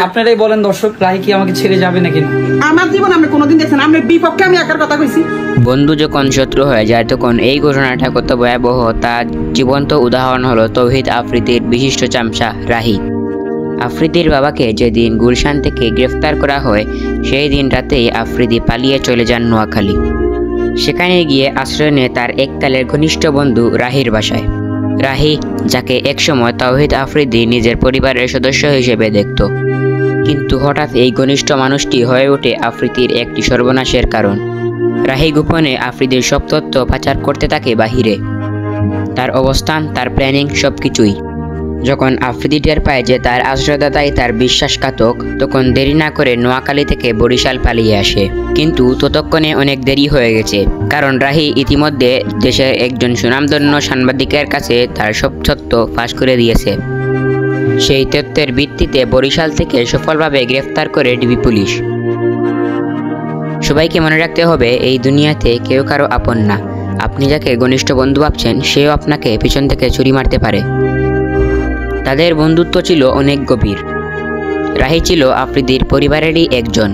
আপনারাই বলেন দর্শক, রাহি কি আমাকে ছেড়ে যাবে নাকি না? আমার জীবন আমি কোনোদিন দেখছেন, আমি বিপক্ষে আমি একার কথা কইছি। বন্ধু যখন শত্রু হয়ে যায় তখন এই ঘটনাটা কত ভয়াবহ তার জীবন্ত উদাহরণ হলো তৌহিদ আফ্রিদির বিশিষ্ট চামচা রাহি। আফ্রিদির বাবাকে যেদিন গুলশান থেকে গ্রেফতার করা হয় সেই দিন রাতেই আফ্রিদি পালিয়ে চলে যান নোয়াখালী। সেখানে গিয়ে আশ্রয় নেয় তার এককালের ঘনিষ্ঠ বন্ধু রাহির বাসায়। রাহি, যাকে একসময় তৌহিদ আফ্রিদি নিজের পরিবারের সদস্য হিসেবে দেখত, কিন্তু হঠাৎ এই ঘনিষ্ঠ মানুষটি হয়ে ওঠে আফ্রিদির একটি সর্বনাশের কারণ। রাহি গোপনে আফ্রিদির সব তথ্য পাচার করতে থাকে বাহিরে, তার অবস্থান, তার প্ল্যানিং সবকিছুই। যখন আফ্রিদি টের পায় যে তার আশ্রয়দাতাই তার বিশ্বাসঘাতক, তখন দেরি না করে নোয়াখালী থেকে বরিশাল পালিয়ে আসে। কিন্তু ততক্ষণে অনেক দেরি হয়ে গেছে, কারণ রাহি ইতিমধ্যে দেশের একজন সুনামধন্য সাংবাদিকের কাছে তার সব তথ্য ফাঁস করে দিয়েছে। সেই তথ্যের ভিত্তিতে বরিশাল থেকে সফলভাবে গ্রেফতার করে ডিবি পুলিশ। সবাইকে মনে রাখতে হবে, এই দুনিয়াতে কেউ কারো আপন না। আপনি যাকে ঘনিষ্ঠ বন্ধু ভাবছেন সেও আপনাকে পিছন থেকে ছুরি মারতে পারে। তাদের বন্ধুত্ব ছিল অনেক গভীর। রাহি ছিল আফ্রিদির পরিবারেরই একজন।